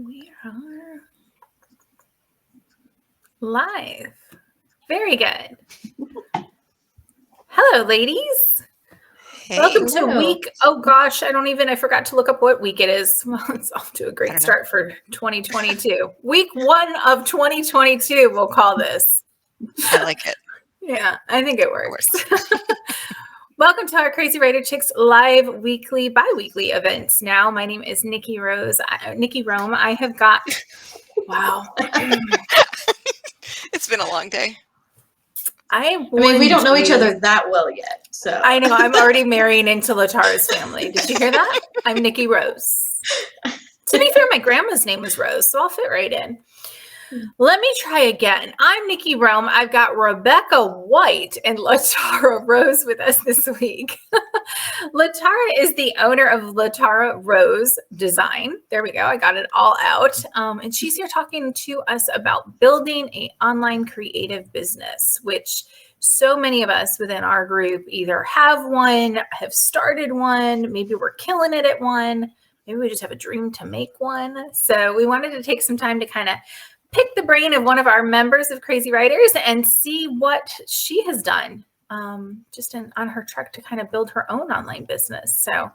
We are live. Very good. Hello, ladies. Hey. Welcome to week. Oh gosh, I forgot to look up what week it is. Well, it's off to a great start for 2022. Week 1 of 2022, we'll call this. I like it. Yeah, I think it works. Welcome to our Crazy Writer Chicks live weekly, bi-weekly events. Now, my name is Nikki Rose. Nikki Rome. I have got, wow. It's been a long day. I mean, we don't know each other that well yet. So I know I'm already marrying into Latara's family. Did you hear that? I'm Nikki Rose. To be fair, my grandma's name was Rose, so I'll fit right in. Let me try again. I'm Nikki Rome. I've got Rebecca White and Latara Rose with us this week. Latara is the owner of Latara Rose Design. There we go. I got it all out. And she's here talking to us about building an online creative business, which so many of us within our group either have one, have started one, maybe we're killing it at one, maybe we just have a dream to make one. So we wanted to take some time to kind of pick the brain of one of our members of Crazy Writers and see what she has done just on her trek to kind of build her own online business. So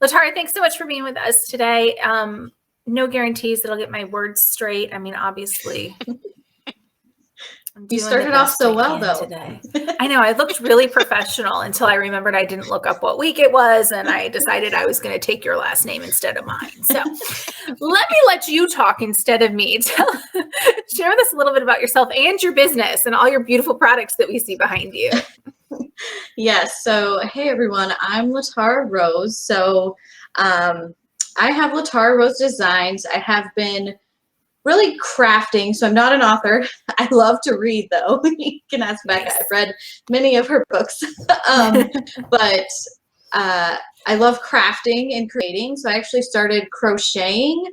Latara, thanks so much for being with us today. No guarantees that I'll get my words straight. I mean, obviously. You started off so well, though. Today. I know. I looked really professional until I remembered I didn't look up what week it was, and I decided I was going to take your last name instead of mine. So let you talk instead of me. Share with us a little bit about yourself and your business and all your beautiful products that we see behind you. Yes. So, hey, everyone. I'm Latara Rose. So I have Latara Rose Designs. I have been really crafting. So I'm not an author. I love to read, though. You can ask Becca. I've read many of her books. But I love crafting and creating. So I actually started crocheting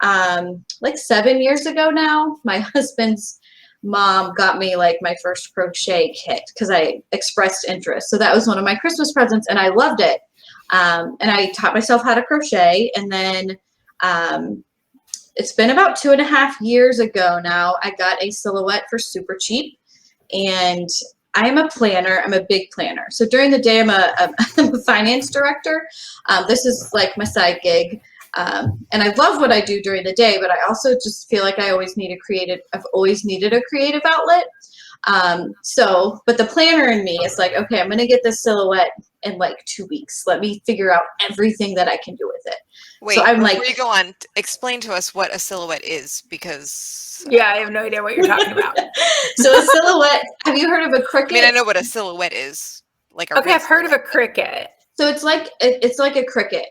like 7 years ago now. My husband's mom got me like my first crochet kit because I expressed interest. So that was one of my Christmas presents, and I loved it. And I taught myself how to crochet, and then it's been about 2.5 years ago now. I got a silhouette for super cheap, and I am a planner. I'm a big planner. So during the day, I'm a finance director. This is like my side gig, and I love what I do during the day. But I also just feel like I've always needed a creative outlet. But the planner in me is like, okay, I'm going to get this silhouette in like 2 weeks. Let me figure out everything that I can do with it. Wait, so I'm before you go on, explain to us what a silhouette is, because I have no idea what you're talking about. So a silhouette, have you heard of a cricket? I mean, I know what a silhouette is. Okay, I've heard of a cricket. So it's like a cricket.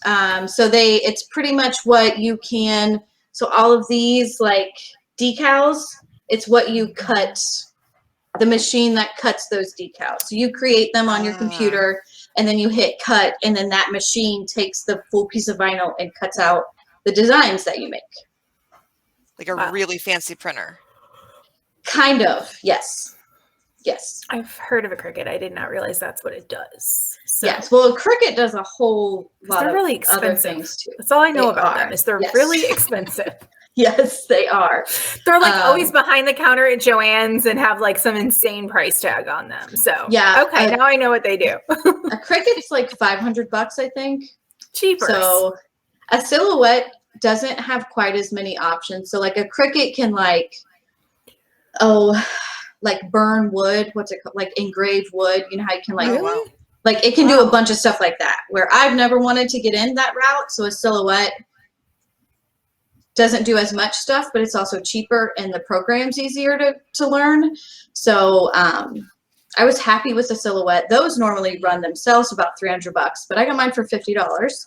It's pretty much what you can. So all of these like decals, it's what you cut. The machine that cuts those decals. So you create them on your computer, and then you hit cut, and then that machine takes the full piece of vinyl and cuts out the designs that you make. Like a really fancy printer. Kind of, yes. Yes. I've heard of a cricket. I did not realize that's what it does. So. Yes. Well, a cricket does a whole lot of really other things too. That's all I know about them is they're really expensive. Yes, they are. They're like always behind the counter at Joann's and have like some insane price tag on them. So yeah, okay, now I know what they do. A cricket's like $500, I think. Cheaper. So a silhouette doesn't have quite as many options. So like a cricket can like burn wood. What's it called? Like engrave wood. You know how you can like it can do a bunch of stuff like that. Where I've never wanted to get in that route. So a silhouette doesn't do as much stuff, but it's also cheaper and the program's easier to learn. So I was happy with the silhouette. Those normally run themselves about $300, but I got mine for $50.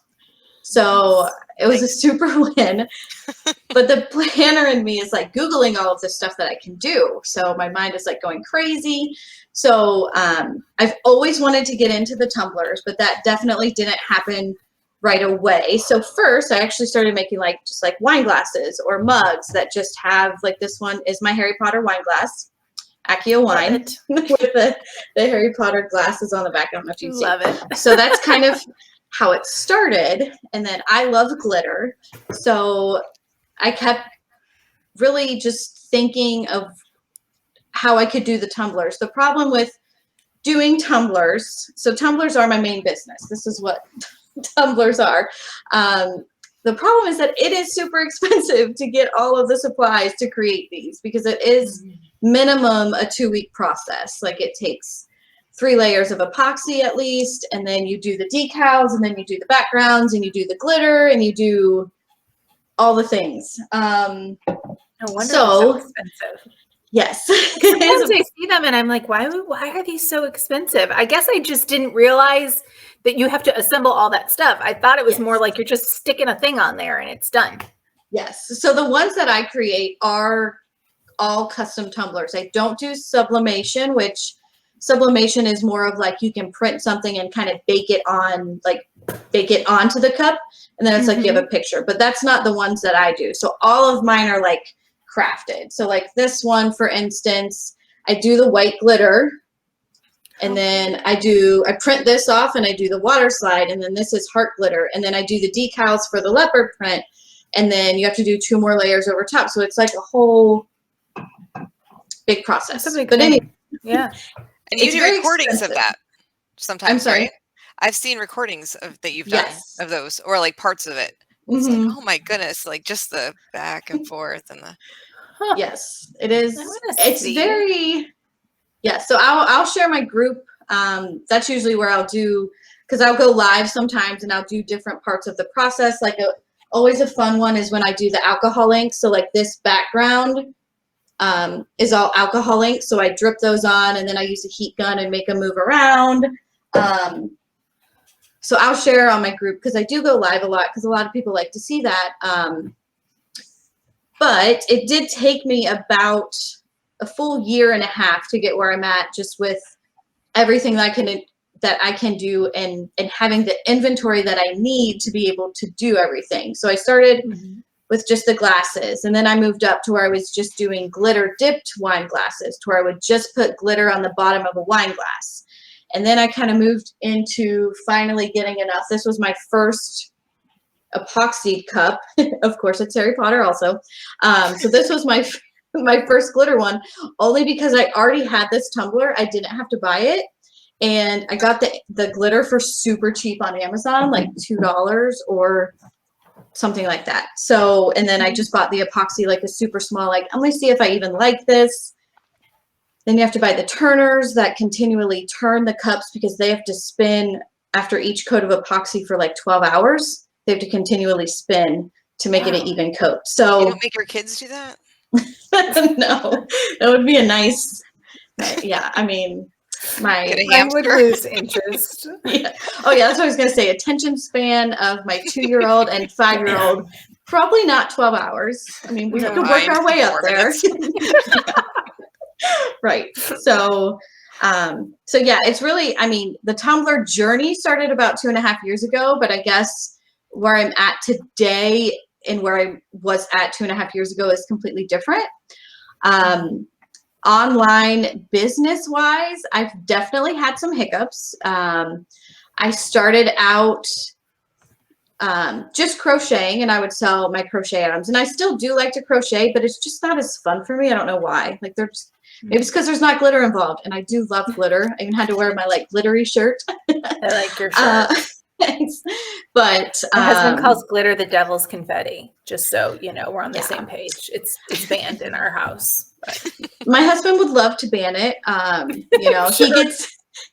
So it was a super win. But the planner in me is like Googling all of the stuff that I can do. So my mind is like going crazy. So I've always wanted to get into the tumblers, but that definitely didn't happen right away. So first I actually started making just wine glasses or mugs that just have like, this one is my Harry Potter wine glass, Accio wine with the Harry Potter glasses on the back. I don't know if you see. Love it. So that's kind of how it started. And then I love glitter. So I kept really just thinking of how I could do the tumblers. The problem with doing tumblers, so tumblers are my main business. This is what tumblers are. The problem is that it is super expensive to get all of the supplies to create these, because it is minimum a 2-week process. Like, it takes 3 layers of epoxy at least, and then you do the decals, and then you do the backgrounds, and you do the glitter, and you do all the things. No wonder they're so expensive. Yes. Sometimes I see them and I'm like, why are these so expensive? I guess I just didn't realize that you have to assemble all that stuff. I thought it was more like you're just sticking a thing on there and it's done. Yes. So the ones that I create are all custom tumblers. I don't do sublimation, which sublimation is more of like you can print something and kind of bake it onto the cup, and then it's like you have a picture. But that's not the ones that I do. So all of mine are like crafted. So like this one, for instance, I do the white glitter, and then I print this off and I do the water slide, and then this is heart glitter, and then I do the decals for the leopard print, and then you have to do 2 more layers over top. So it's like a whole big process. But anyway, yeah. And you do recordings of that sometimes. I'm sorry. Right? I've seen recordings that you've done of those, or like parts of it. It's like, oh my goodness, like just the back and forth and the. Yes, it is. It's very. Yeah, so I'll share my group. That's usually where I'll do, because I'll go live sometimes and I'll do different parts of the process. Like always a fun one is when I do the alcohol ink. So like this background is all alcohol ink. So I drip those on, and then I use a heat gun and make them move around. So I'll share on my group, because I do go live a lot, because a lot of people like to see that. But it did take me about a full 1.5 years to get where I'm at, just with everything that I can do, and having the inventory that I need to be able to do everything. So I started with just the glasses, and then I moved up to where I was just doing glitter dipped wine glasses, to where I would just put glitter on the bottom of a wine glass. And then I kind of moved into finally getting enough. This was my first epoxy cup. Of course, it's Harry Potter also. So this was my first glitter one, only because I already had this tumbler. I didn't have to buy it. And I got the glitter for super cheap on Amazon, like $2 or something like that. So, and then I just bought the epoxy, like a super small, like, I'm going to see if I even like this. Then you have to buy the turners that continually turn the cups, because they have to spin after each coat of epoxy for like 12 hours. They have to continually spin to make it an even coat. So you don't make your kids do that? No, that would be a nice, yeah, I mean, I would lose interest. Yeah. Oh yeah, that's what I was going to say. Attention span of my 2-year-old and 5-year-old, probably not 12 hours. I mean, we could work our way up there. Right. So yeah, it's really, I mean, the Tumblr journey started about 2.5 years ago, but I guess where I'm at today and where I was at 2.5 years ago is completely different. Online business wise, I've definitely had some hiccups. I started out just crocheting, and I would sell my crochet items, and I still do like to crochet, but it's just not as fun for me. I don't know why. Like, maybe it's because there's not glitter involved, and I do love glitter. I even had to wear my like glittery shirt. I like your shirt. Thanks. But my husband calls glitter the devil's confetti, just so you know we're on the same page. It's banned in our house. But. My husband would love to ban it. You know, sure.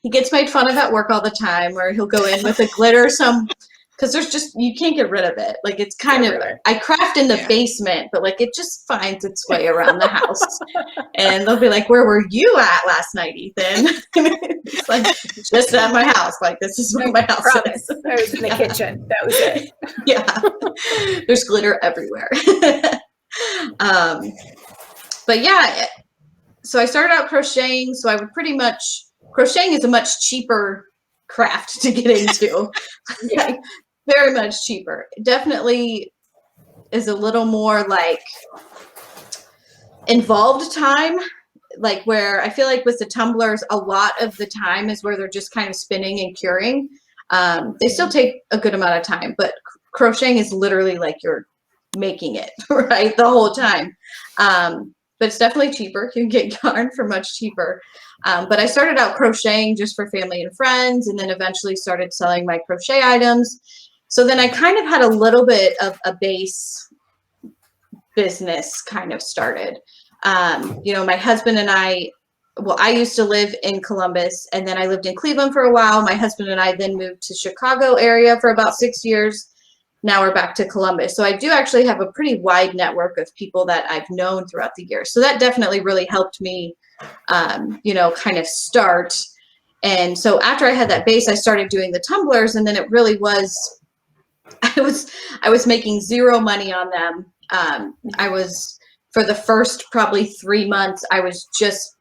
he gets made fun of at work all the time, where he'll go in with a glitter because there's just, you can't get rid of it. Like, it's kind of, I craft in the basement, but like it just finds its way around the house. And they'll be like, where were you at last night, Ethan? It's like, just at my house. Like, this is where my house is. I was in the kitchen. That was it. Yeah. There's glitter everywhere. But yeah, so I started out crocheting. So I would crocheting is a much cheaper craft to get into. Like, very much cheaper. It definitely is a little more like involved time, like where I feel like with the tumblers, a lot of the time is where they're just kind of spinning and curing. They still take a good amount of time, but crocheting is literally like you're making it, right, the whole time. But it's definitely cheaper. You can get yarn for much cheaper. But I started out crocheting just for family and friends, and then eventually started selling my crochet items. So then I kind of had a little bit of a base business kind of started. You know, my husband and I used to live in Columbus, and then I lived in Cleveland for a while. My husband and I then moved to Chicago area for about 6 years. Now we're back to Columbus. So I do actually have a pretty wide network of people that I've known throughout the years. So that definitely really helped me, you know, kind of start. And so after I had that base, I started doing the tumblers, and then it really was, I was making zero money on them. I was, for the first probably 3 months, I was just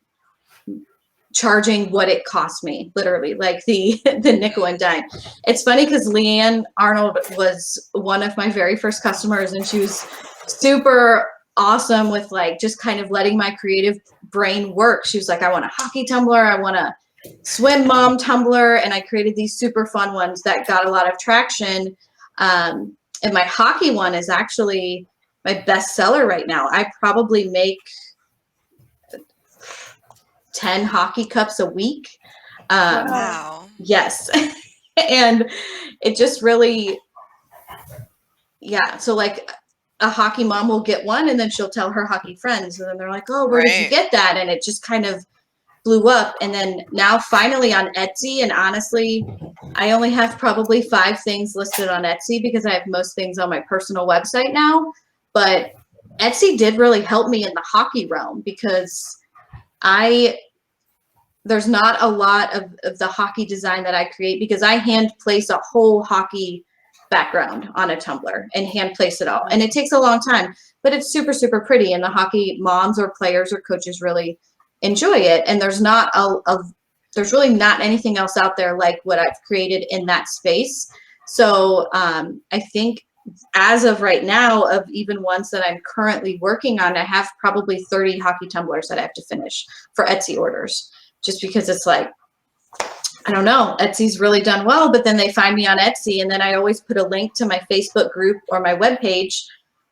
charging what it cost me, literally, like the nickel and dime. It's funny because Leanne Arnold was one of my very first customers, and she was super awesome with like just kind of letting my creative brain work. She was like, I want a hockey tumbler, I want a swim mom tumbler, and I created these super fun ones that got a lot of traction. And my hockey one is actually my best seller right now. I probably make 10 hockey cups a week. Wow. Yes. And it just really, yeah. So like a hockey mom will get one, and then she'll tell her hockey friends, and then they're like, oh, where did you get that? And it just kind of blew up. And then now finally on Etsy, and honestly, I only have probably 5 things listed on Etsy because I have most things on my personal website now. But Etsy did really help me in the hockey realm because there's not a lot of the hockey design that I create because I hand place a whole hockey background on a tumbler and hand place it all. And it takes a long time, but it's super, super pretty. And the hockey moms or players or coaches really enjoy it. And there's there's really not anything else out there like what I've created in that space. So I think as of right now, of even ones that I'm currently working on, I have probably 30 hockey tumblers that I have to finish for Etsy orders. Just because it's like, I don't know, Etsy's really done well, but then they find me on Etsy, and then I always put a link to my Facebook group or my webpage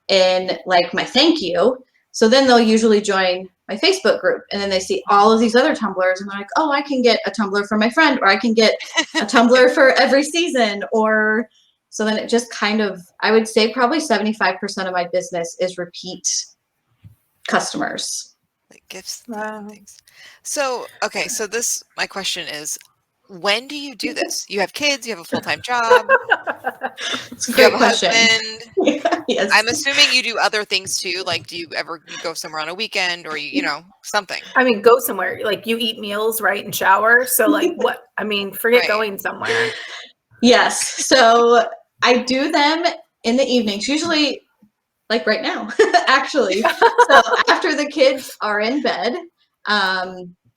in like my thank you. So then they'll usually join my Facebook group, and then they see all of these other tumblers, and they're like, oh, I can get a tumbler for my friend, or I can get a tumbler for every season. Or so then it just kind of, I would say probably 75% of my business is repeat customers. Like gifts and things. So, okay, so my question is, when do you do this? You have kids, you have a full-time job. It's a great question. Husband. Yes. I'm assuming you do other things too. Like, do you ever go somewhere on a weekend, or you know, something? I mean, go somewhere. Like you eat meals, right, and shower. So like what? I mean, forget going somewhere. Yes. So I do them in the evenings, usually like right now, actually. So after the kids are in bed,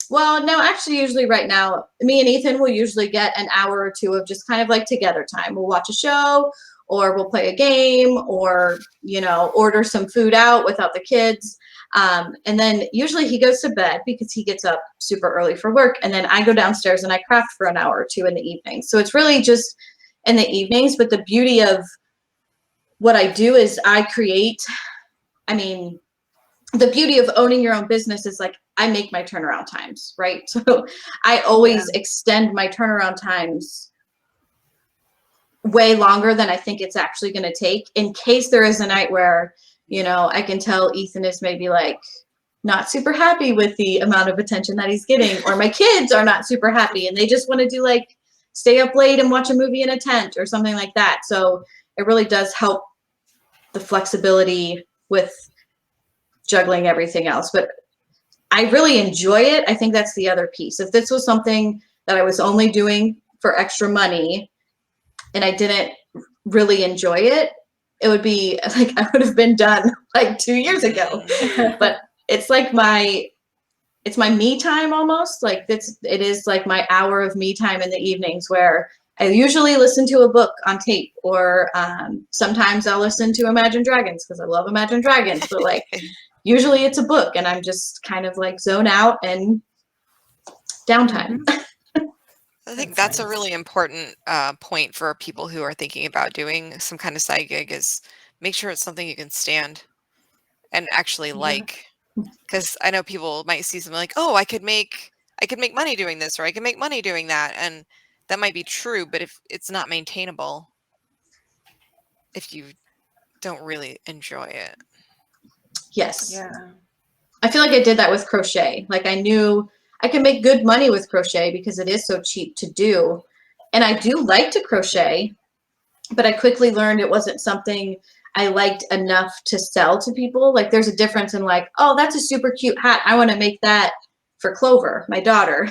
well, no, actually, usually right now, me and Ethan will usually get an hour or 2 of just kind of like together time. We'll watch a show, or we'll play a game, or, you know, order some food out without the kids. And then usually he goes to bed because he gets up super early for work. And then I go downstairs and I craft for an hour or 2 in the evening. So it's really just in the evenings. But the beauty of what I do is I create, I mean, the beauty of owning your own business is like I make my turnaround times, right? So I always extend my turnaround times way longer than I think it's actually going to take, in case there is a night where, you know, I can tell Ethan is maybe like not super happy with the amount of attention that he's getting, or my kids are not super happy and they just want to do like stay up late and watch a movie in a tent or something like that. So it really does help the flexibility with juggling everything else. But I really enjoy it. I think that's the other piece. If this was something that I was only doing for extra money and I didn't really enjoy it, it would be like I would have been done like 2 years ago. But it's like it's my me time almost. Like it is like my hour of me time in the evenings, where I usually listen to a book on tape, or sometimes I'll listen to Imagine Dragons because I love Imagine Dragons. But like usually it's a book, and I'm just kind of like zone out and downtime. I think that's a really important point for people who are thinking about doing some kind of side gig, is make sure it's something you can stand and actually like. Because I know people might see something like, oh, I could make money doing this, or I can make money doing that, and that might be true. But if it's not maintainable, if you don't really enjoy it. Yes. Yeah. I feel like I did that with crochet. Like I knew I can make good money with crochet because it is so cheap to do. And I do like to crochet, but I quickly learned it wasn't something I liked enough to sell to people. Like there's a difference in like, oh, that's a super cute hat. I want to make that for Clover, my daughter.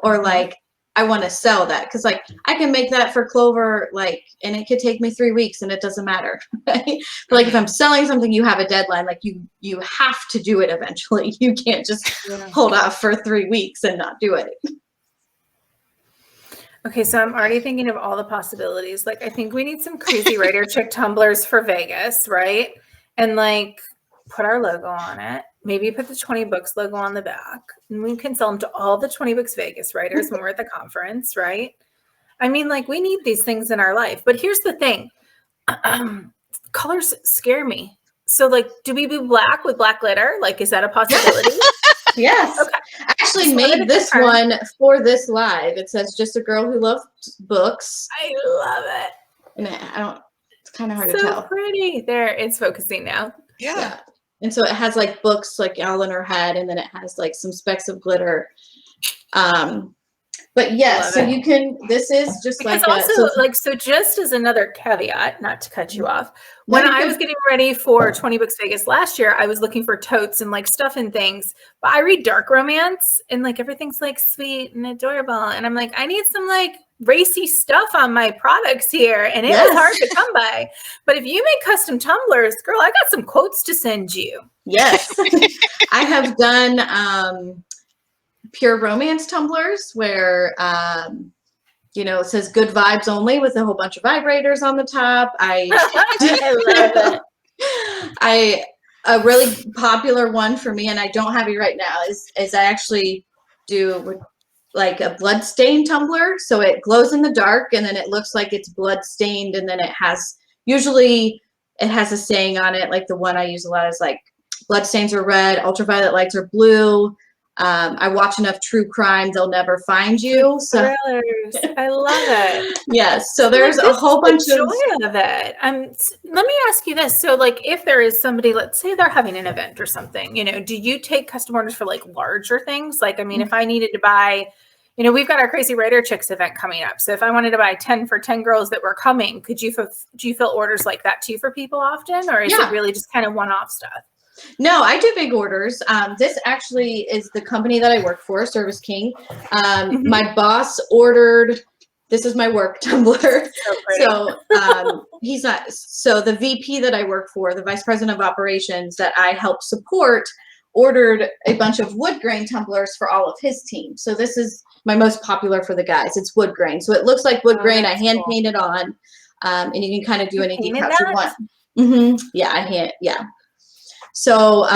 Or like, I want to sell that. Cause like I can make that for Clover, like, and it could take me 3 weeks and it doesn't matter. Right? But like if I'm selling something, you have a deadline, like you have to do it eventually. You can't just hold off for 3 weeks and not do it. Okay, so I'm already thinking of all the possibilities. Like, I think we need some crazy writer chick tumblers for Vegas, right? And like, put our logo on it. Maybe put the 20 books logo on the back, and we can sell them to all the 20 books Vegas writers when we're at the conference, right? I mean, like, we need these things in our life. But here's the thing: colors scare me. So, like, do we do black with black glitter? Like, is that a possibility? Yes. Okay. I actually made this one for this live. It says just a girl who loves books. I love it. And it's kind of hard to tell. So pretty. There, it's focusing now. Yeah. And so it has like books like all in her head, and then it has like some specks of glitter. But yes, so you can, this is just because like also so just as another caveat, not to cut you off, when I was getting ready for 20 Books Vegas last year, I was looking for totes and like stuff and things, but I read dark romance and like everything's like sweet and adorable. And I'm like, I need some like racy stuff on my products here. And it was hard to come by. But if you make custom tumblers, girl, I got some quotes to send you. Yes. I have done pure romance tumblers where you know, it says good vibes only with a whole bunch of vibrators on the top. I love it. A really popular one for me, and I don't have it right now, is I actually do like a blood stain tumbler. So it glows in the dark and then it looks like it's blood stained, and then it has usually it has a saying on it, like the one I use a lot is like blood stains are red, ultraviolet lights are blue. I watch enough true crime, they'll never find you. So I love it. Yes. So there's a whole bunch of joy of it. Let me ask you this. So like if there is somebody, let's say they're having an event or something, you know, do you take custom orders for like larger things? Like, I mean, if I needed to buy, you know, we've got our Crazy Writer Chicks event coming up. So if I wanted to buy 10 for 10 girls that were coming, do you fill orders like that too for people often? Or is it really just kind of one-off stuff? No, I do big orders. This actually is the company that I work for, Service King. My boss ordered, this is my work Tumblr. So he's not, so the VP that I work for, the Vice President of Operations that I help support, ordered a bunch of wood grain tumblers for all of his team. So this is my most popular for the guys. It's wood grain. So it looks like wood grain. I hand paint it on, and you can kind of do any decals you want. Yeah. So,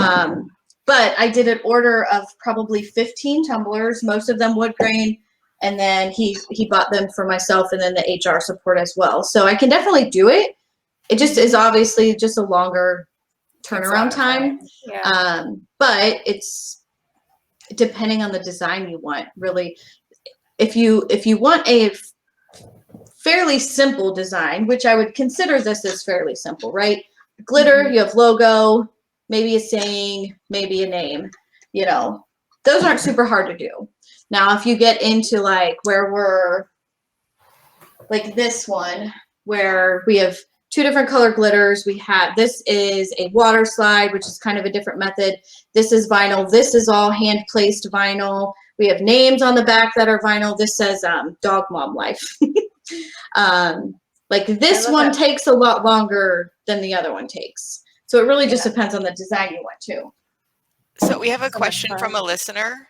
but I did an order of probably 15 tumblers, most of them wood grain, and then he bought them for myself and then the HR support as well. So I can definitely do it. It just is obviously just a longer turnaround time. Yeah. But it's depending on the design you want, really. If you want a fairly simple design, which I would consider this as fairly simple, right? Glitter, you have logo, maybe a saying, maybe a name, you know, those aren't super hard to do. Now, if you get into like where we're like this one, where we have 2 different color glitters, this is a water slide, which is kind of a different method. This is vinyl. This is all hand placed vinyl. We have names on the back that are vinyl. This says Dog Mom Life. Like this one takes a lot longer than the other one takes. So it really just depends on the design you want to. So we have a question from a listener.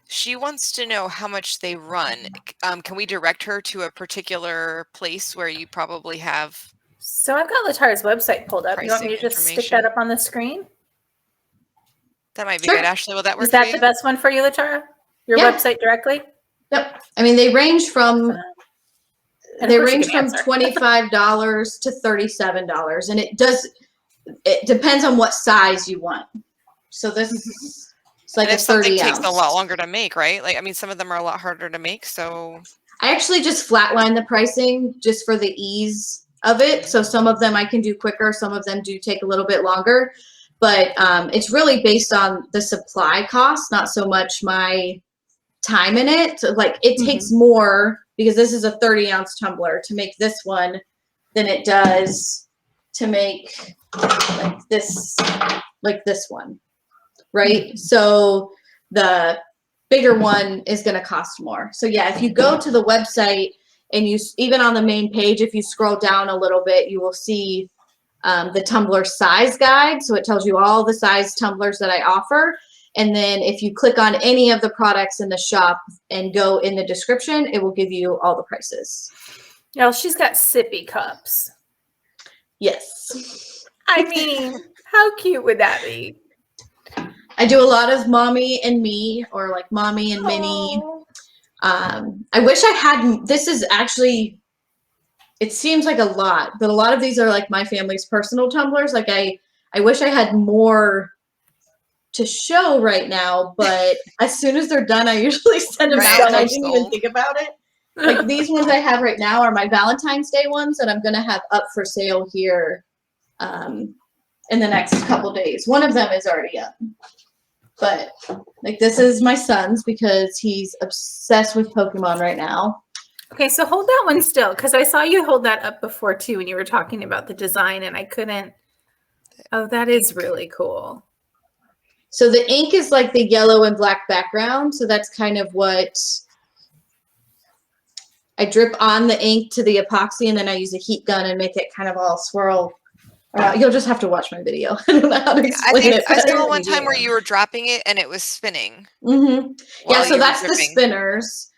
She wants to know how much they run. Can we direct her to a particular place where you probably have? So I've got Latara's website pulled up. You want me to just stick that up on the screen? That might be good. Ashley, will that work? Is that the best one for you, Latara? Your website directly? Yep. I mean, they range from $25 to $37, and it does. it depends on what size you want. So this is it's like and a if something 30 takes ounce. a lot longer to make, right? Like, I mean, some of them are a lot harder to make, so I actually just flatline the pricing just for the ease of it. So some of them I can do quicker, some of them do take a little bit longer, but it's really based on the supply cost, not so much my time in it. So, like, it takes more, because this is a 30 ounce tumbler, to make this one than it does to make like this one, right? So the bigger one is going to cost more. So yeah, if you go to the website and you, even on the main page, if you scroll down a little bit, you will see the tumbler size guide. So it tells you all the size tumblers that I offer. And then if you click on any of the products in the shop and go in the description, it will give you all the prices. Now she's got sippy cups. Yes. I mean, how cute would that be? I do a lot of mommy and me, or like mommy and Minnie. I wish I had, this is actually, it seems like a lot, but a lot of these are like my family's personal tumblers. Like I wish I had more to show right now, but as soon as they're done, I usually send them out, and I didn't even think about it. Like these ones I have right now are my Valentine's Day ones that I'm going to have up for sale here in the next couple days. One of them is already up. But like this is my son's because he's obsessed with Pokemon right now. Okay, so hold that one still, because I saw you hold that up before too when you were talking about the design, and I couldn't. Oh, that is really cool. So the ink is like the yellow and black background. So that's kind of what I drip on the ink to the epoxy, and then I use a heat gun and make it kind of all swirl. You'll just have to watch my video. I don't know how to explain it. I saw one time where you were dropping it and it was spinning. Yeah, so that's the spinners.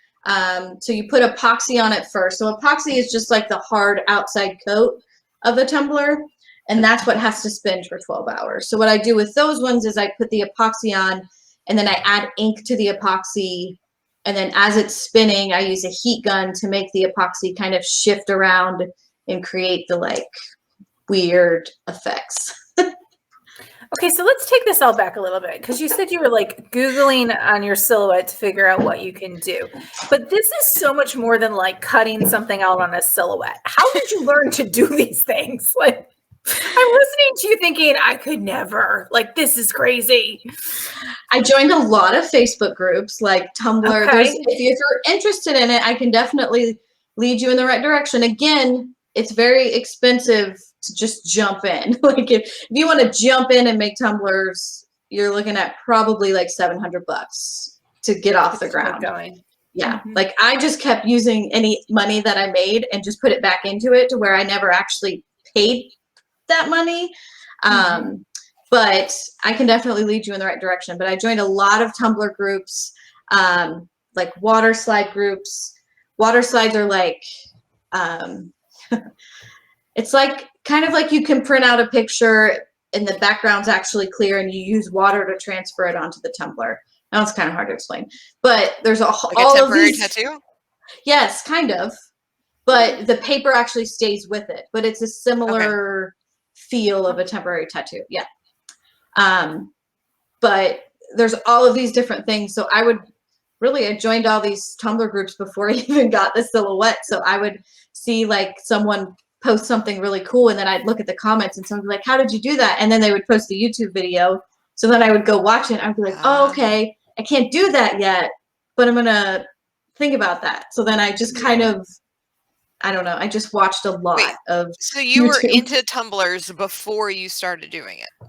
So you put epoxy on it first. So epoxy is just like the hard outside coat of a tumbler, and that's what has to spin for 12 hours. So what I do with those ones is I put the epoxy on, and then I add ink to the epoxy, and then as it's spinning, I use a heat gun to make the epoxy kind of shift around and create the like weird effects. Okay, so let's take this all back a little bit, because you said you were like Googling on your silhouette to figure out what you can do. But this is so much more than like cutting something out on a silhouette. How did you learn to do these things? Like, I'm listening to you thinking, I could never. Like, this is crazy. I joined a lot of Facebook groups like Tumblr. Okay. If you're interested in it, I can definitely lead you in the right direction. Again, it's very expensive to just jump in. Like if you want to jump in and make tumblers, you're looking at probably like $700 to get off the ground. Yeah. Like I just kept using any money that I made and just put it back into it to where I never actually paid that money. But I can definitely lead you in the right direction. But I joined a lot of Tumblr groups, like water slide groups. Water slides are like, it's like kind of like you can print out a picture and the background's actually clear and you use water to transfer it onto the tumbler. Now it's kind of hard to explain, but there's all of these. Tattoo? Yes, kind of, but the paper actually stays with it, but it's a similar feel of a temporary tattoo. Yeah. But there's all of these different things. So I joined all these Tumblr groups before I even got the silhouette. So I would see like someone post something really cool, and then I'd look at the comments and someone would be like, how did you do that? And then they would post a YouTube video. So then I would go watch it. I'd be like, oh, okay, I can't do that yet, but I'm going to think about that. So then I just kind of, I don't know, I just watched a lot of So you YouTube. were into Tumblrs before you started doing it?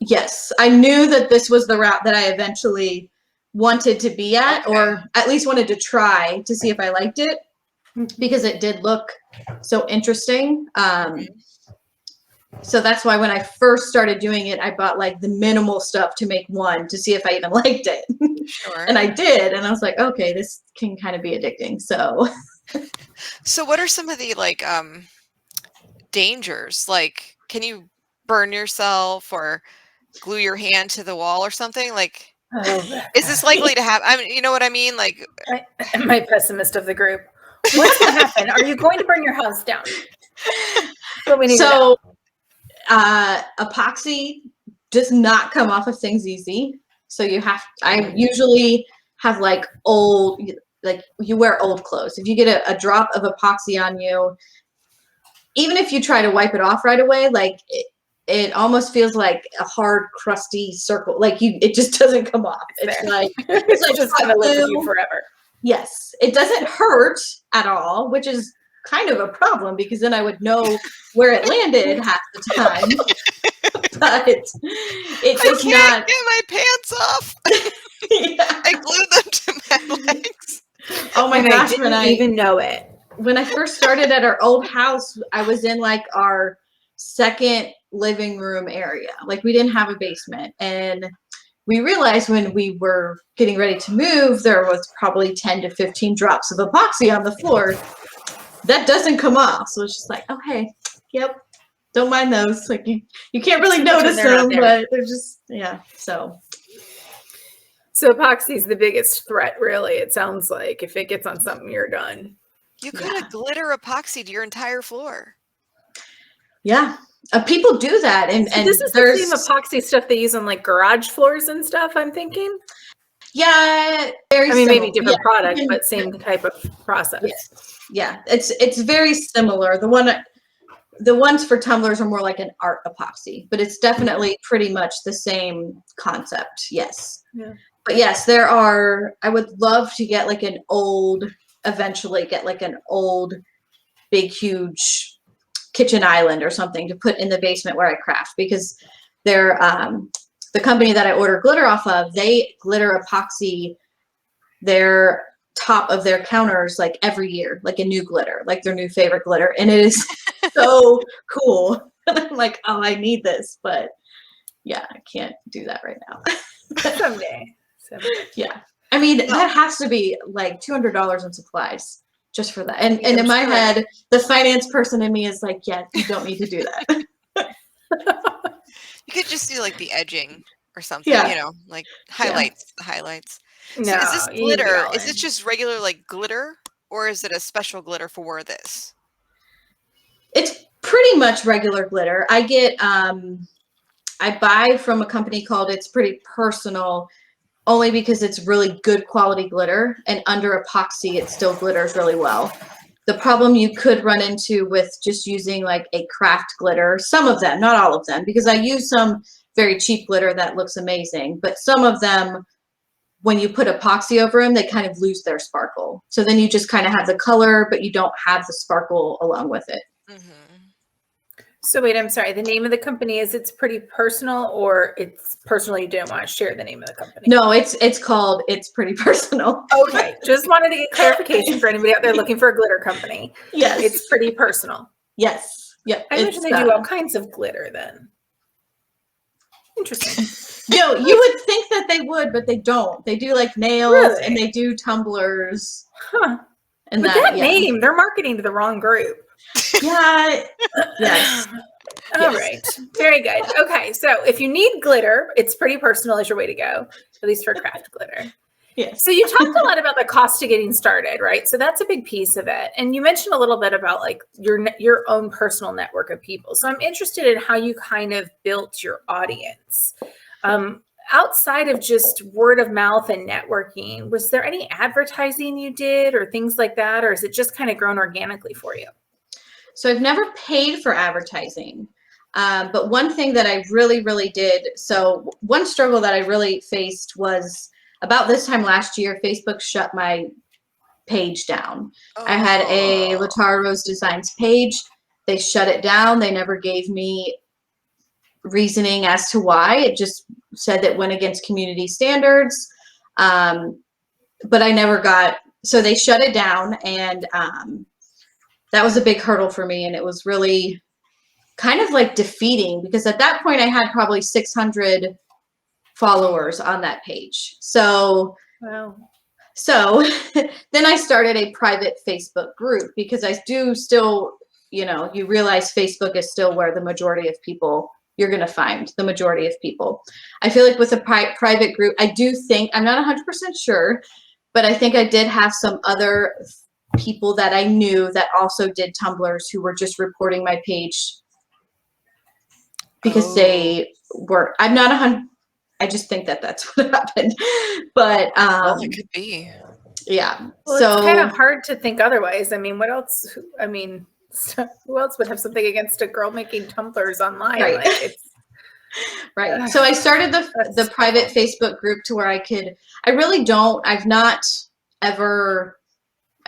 Yes. I knew that this was the route that I eventually wanted to be at, or at least wanted to try to see if I liked it, because it did look so interesting. So that's why when I first started doing it, I bought like the minimal stuff to make one to see if I even liked it. Sure. And I did. And I was like, okay, this can kind of be addicting. So what are some of the like dangers? Like, can you burn yourself or glue your hand to the wall or something? Like, is this likely to happen? I mean, you know what I mean? Like, I'm my pessimist of the group. What's going to happen? Are you going to burn your house down? So Epoxy does not come off of things easy. So I usually have like you wear old clothes. If you get a drop of epoxy on you, even if you try to wipe it off right away, like it almost feels like a hard, crusty circle. Like it just doesn't come off. It's like it's just gonna live with you forever. Yes, it doesn't hurt at all, which is kind of a problem because then I would know where it landed half the time. But it does not get my pants off. Yeah. I glued them to my legs. Oh my gosh! I didn't even know it. When I first started at our old house, I was in like our second living room area. Like we didn't have a basement, and we realized when we were getting ready to move, there was probably 10 to 15 drops of epoxy on the floor. That doesn't come off. So it's just like, oh, hey, yep, don't mind those. Like you can't really notice them, but they're just, yeah. So epoxy is the biggest threat, really. It sounds like if it gets on something, you're done. You could have glitter epoxied your entire floor. Yeah. People do that. And this is the same epoxy stuff they use on like garage floors and stuff, I'm thinking. Yeah. Maybe different product, but same type of process. Yeah. It's very similar. The ones for tumblers are more like an art epoxy, but it's definitely pretty much the same concept. Yes. Yeah. But yes, I would love to get like eventually get like an old, big, huge kitchen island or something to put in the basement where I craft, because they're the company that I order glitter off of, they glitter epoxy their top of their counters like every year, like a new glitter, like their new favorite glitter. And it is so cool. I'm like, oh, I need this, but yeah, I can't do that right now. Someday. Yeah. I mean, that has to be like $200 in supplies just for that. And in my head, the finance person in me is like, yeah, you don't need to do that. You could just do like the edging or something, like highlights. No, so is this glitter? Is it just regular like glitter, or is it a special glitter for this? It's pretty much regular glitter. I buy from a company called It's Pretty Personal, only because it's really good quality glitter, and under epoxy, it still glitters really well. The problem you could run into with just using like a craft glitter, some of them, not all of them, because I use some very cheap glitter that looks amazing, but some of them, when you put epoxy over them, they kind of lose their sparkle. So then you just kind of have the color, but you don't have the sparkle along with it. Mm-hmm. So wait, I'm sorry. The name of the company is It's Pretty Personal, or it's personal? You didn't want to share the name of the company? No, it's called It's Pretty Personal. Okay, just wanted to get clarification for anybody out there looking for a glitter company. Yes, It's Pretty Personal. Yes, yep. I imagine they do all kinds of glitter then. Interesting. You would think that they would, but they don't. They do like nails and they do tumblers. Huh. And that name, they're marketing to the wrong group. Yeah. Yes. All right. Very good. Okay. So if you need glitter, It's Pretty Personal is your way to go, at least for craft glitter. Yes. So you talked a lot about the cost of getting started, right? So that's a big piece of it. And you mentioned a little bit about like your own personal network of people. So I'm interested in how you kind of built your audience. Outside of just word of mouth and networking, was there any advertising you did or things like that? Or is it just kind of grown organically for you? So I've never paid for advertising. But one thing that I really, really did, so one struggle that I really faced was about this time last year, Facebook shut my page down. Oh. I had a Latara Rose Designs page. They shut it down. They never gave me reasoning as to why. It just said that went against community standards. But I never got, so they shut it down, and that was a big hurdle for me. And it was really kind of like defeating, because at that point I had probably 600 followers on that page. So, wow. So then I started a private Facebook group, because I do still, you realize Facebook is still where the majority of people, you're going to find the majority of people. I feel like with a private group, I do think, I'm not 100% sure, but I think I did have some other people that I knew that also did Tumblrs who were just reporting my page because they were, I'm not 100, I just think that that's what happened. But Well, it could be. yeah. Well, So it's kind of hard to think otherwise. I mean, what else? I mean, who else would have something against a girl making tumblers online? Right. Like it's right. So I started the private Facebook group to where I really don't, I've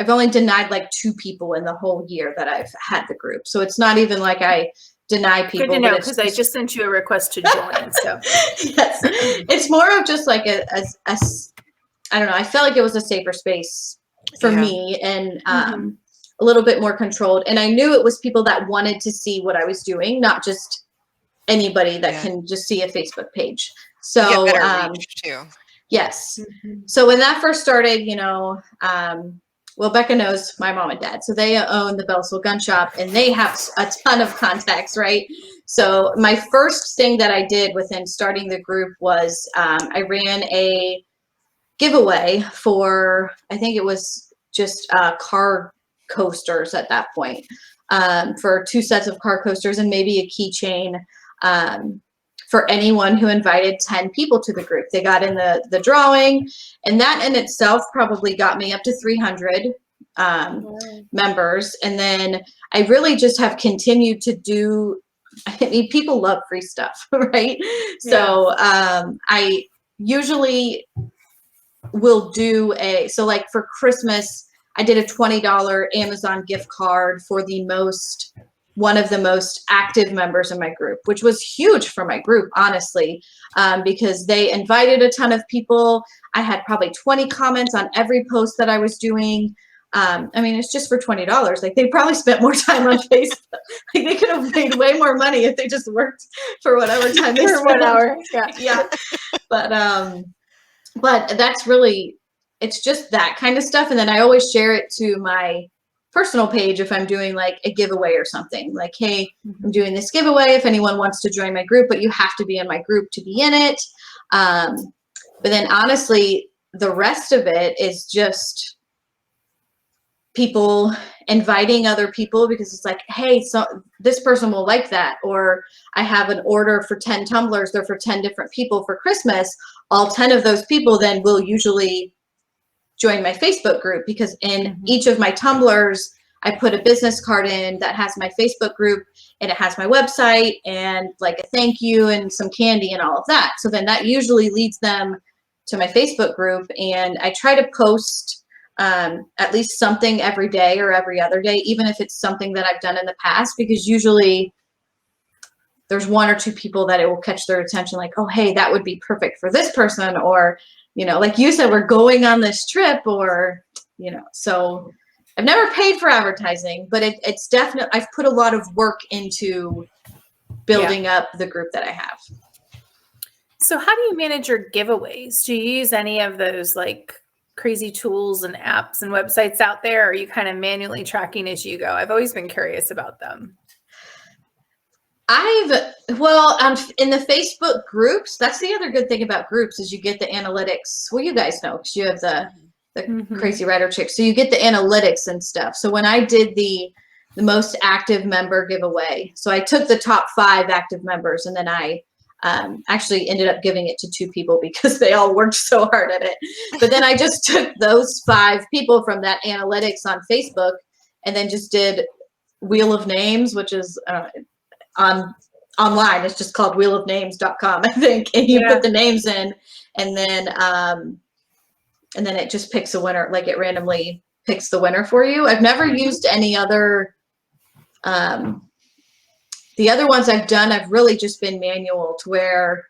only denied like 2 people in the whole year that I've had the group. So it's not even like I deny people. Good to know, because I just sent you a request to join. So yes, it's more of just like a I don't know. I felt like it was a safer space for me, and a little bit more controlled. And I knew it was people that wanted to see what I was doing, not just anybody that can just see a Facebook page. So you get better reach too. Yes. So when that first started, well, Becca knows my mom and dad. So they own the Bellisville Gun Shop, and they have a ton of contacts, right? So my first thing that I did within starting the group was I ran a giveaway for, I think it was just car coasters at that point, for 2 sets of car coasters and maybe a keychain for anyone who invited 10 people to the group. They got in the drawing, and that in itself probably got me up to 300 members. And then I really just have continued to do, I mean, people love free stuff, right? Yeah. So I usually will do so like for Christmas, I did a $20 Amazon gift card for one of the most active members in my group, which was huge for my group, honestly, because they invited a ton of people. I had probably 20 comments on every post that I was doing. I mean, it's just for $20. Like, they probably spent more time on Facebook. Like, they could have made way more money if they just worked for whatever time they spent. 1 hour. Yeah. But that's really, it's just that kind of stuff. And then I always share it to my personal page if I'm doing like a giveaway or something, like, hey, I'm doing this giveaway if anyone wants to join my group, but you have to be in my group to be in it. But then honestly, the rest of it is just people inviting other people, because it's like, hey, so this person will like that, or I have an order for 10 tumblers, they're for 10 different people for Christmas. All 10 of those people then will usually join my Facebook group, because in each of my tumblers, I put a business card in that has my Facebook group, and it has my website and like a thank you and some candy and all of that. So then that usually leads them to my Facebook group, and I try to post at least something every day or every other day, even if it's something that I've done in the past, because usually there's 1 or 2 people that it will catch their attention, like, oh, hey, that would be perfect for this person, or like you said, we're going on this trip, or, so I've never paid for advertising, but it's definitely, I've put a lot of work into building up the group that I have. So how do you manage your giveaways? Do you use any of those like crazy tools and apps and websites out there? Or are you kind of manually tracking as you go? I've always been curious about them. In the Facebook groups, that's the other good thing about groups, is you get the analytics. Well, you guys know, because you have the Crazy Writer Chicks, so you get the analytics and stuff. So when I did the most active member giveaway, so I took the top 5 active members, and then I actually ended up giving it to 2 people because they all worked so hard at it. But then I just took those 5 people from that analytics on Facebook, and then just did Wheel of Names, which is online, it's just called wheelofnames.com, I think, and you put the names in, and then it just picks a winner, like it randomly picks the winner for you. I've never used any other the other ones I've done, I've really just been manual, to where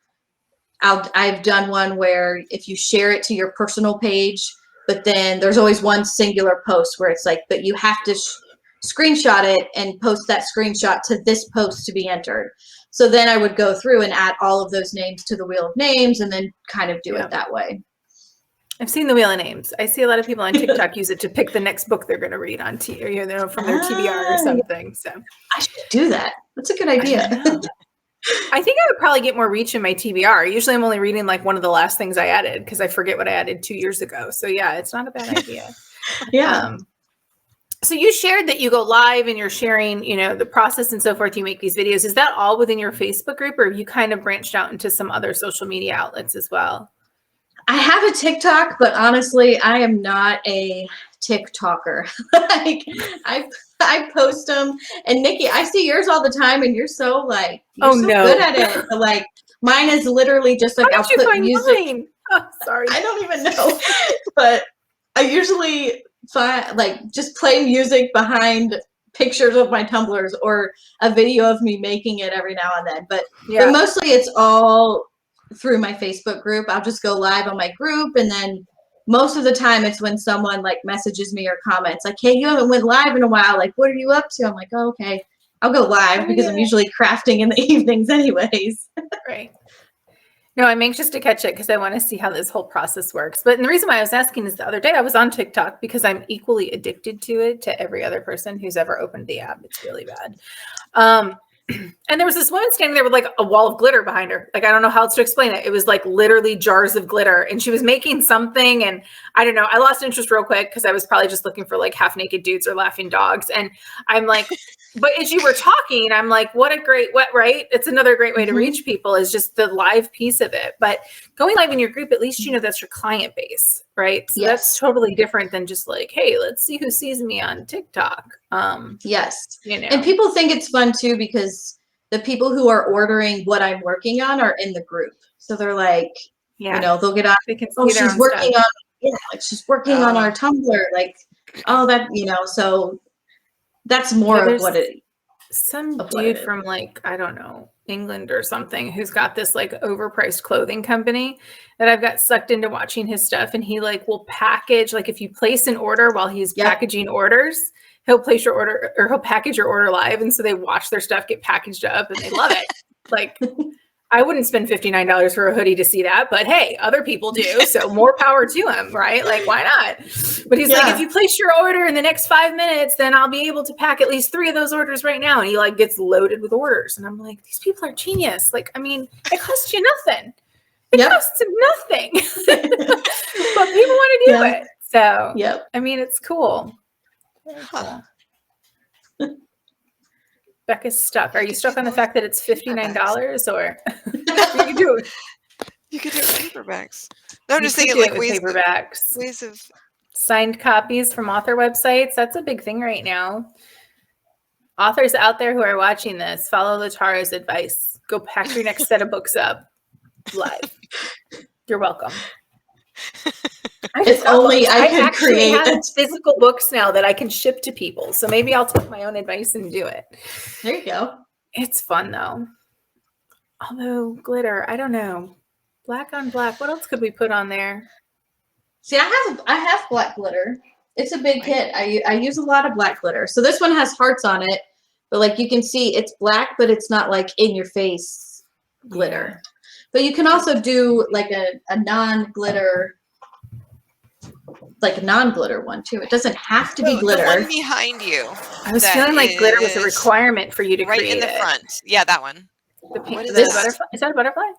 I've done one where if you share it to your personal page, but then there's always one singular post where it's like, but you have to screenshot it and post that screenshot to this post to be entered. So then I would go through and add all of those names to the Wheel of Names, and then kind of do it that way. I've seen the Wheel of Names. I see a lot of people on TikTok use it to pick the next book they're going to read on from their TBR or something. So I should do that. That's a good idea. I think I would probably get more reach in my TBR. Usually I'm only reading like one of the last things I added, because I forget what I added 2 years ago. So yeah, it's not a bad idea. So you shared that you go live and you're sharing, the process and so forth. You make these videos. Is that all within your Facebook group, or have you kind of branched out into some other social media outlets as well? I have a TikTok, but honestly, I am not a TikToker. Like I post them, and Nikki, I see yours all the time, and you're so good at it. But like mine is literally just like I'll put music. Mine? Oh, sorry, I don't even know, but I usually just play music behind pictures of my Tumblrs or a video of me making it every now and then. But mostly it's all through my Facebook group. I'll just go live on my group, and then most of the time it's when someone like messages me or comments like, hey, you haven't went live in a while, like what are you up to? I'm like, oh, okay, I'll go live because I'm usually crafting in the evenings anyways. Right. No, I'm anxious to catch it because I want to see how this whole process works. But the reason why I was asking is the other day I was on TikTok because I'm equally addicted to it to every other person who's ever opened the app. It's really bad. And there was this woman standing there with like a wall of glitter behind her. Like, I don't know how else to explain it. It was like literally jars of glitter, and she was making something. And I don't know, I lost interest real quick because I was probably just looking for like half naked dudes or laughing dogs. And I'm like, but as you were talking, I'm like, what a great, right? It's another great way to reach people is just the live piece of it. But going live in your group, at least, that's your client base, right? So that's totally different than just like, hey, let's see who sees me on TikTok. Yes. And people think it's fun too, because the people who are ordering what I'm working on are in the group. So they're like, they'll get on, she's working on, like she's working on our Tumblr, like, that, so that's more of what it some dude from like, I don't know, England or something who's got this like overpriced clothing company that I've got sucked into watching his stuff. And he like will package, like if you place an order while he's packaging orders, he'll place your order or he'll package your order live. And so they watch their stuff get packaged up and they love it. Like I wouldn't spend $59 for a hoodie to see that, but hey, other people do. So more power to him, right? Like, why not? But he's like, if you place your order in the next 5 minutes, then I'll be able to pack at least 3 of those orders right now. And he like gets loaded with orders. And I'm like, these people are genius. Like, I mean, it costs you nothing. It costs him nothing. But people want to do it. So, I mean, it's cool. Very cool. Becca's stuck. Are you stuck on the fact that it's $59 or you can do it? You could do it with paperbacks. No, I'm just thinking like paperbacks. Ways of signed copies from author websites. That's a big thing right now. Authors out there who are watching this, follow Latara's advice. Go pack your next set of books up live. You're welcome. If only I could create physical books now that I can ship to people. So maybe I'll take my own advice and do it. There you go. It's fun though. Although glitter, I don't know. Black on black. What else could we put on there? See, I have black glitter. It's a big hit. I use a lot of black glitter. So this one has hearts on it, but like you can see it's black, but it's not like in your face glitter. But you can also do like a non-glitter, like a non-glitter one too. It doesn't have to be glitter. The one behind you. I was feeling like glitter was a requirement for you to create right in the front. Yeah, that one. The pink, is that a butterfly?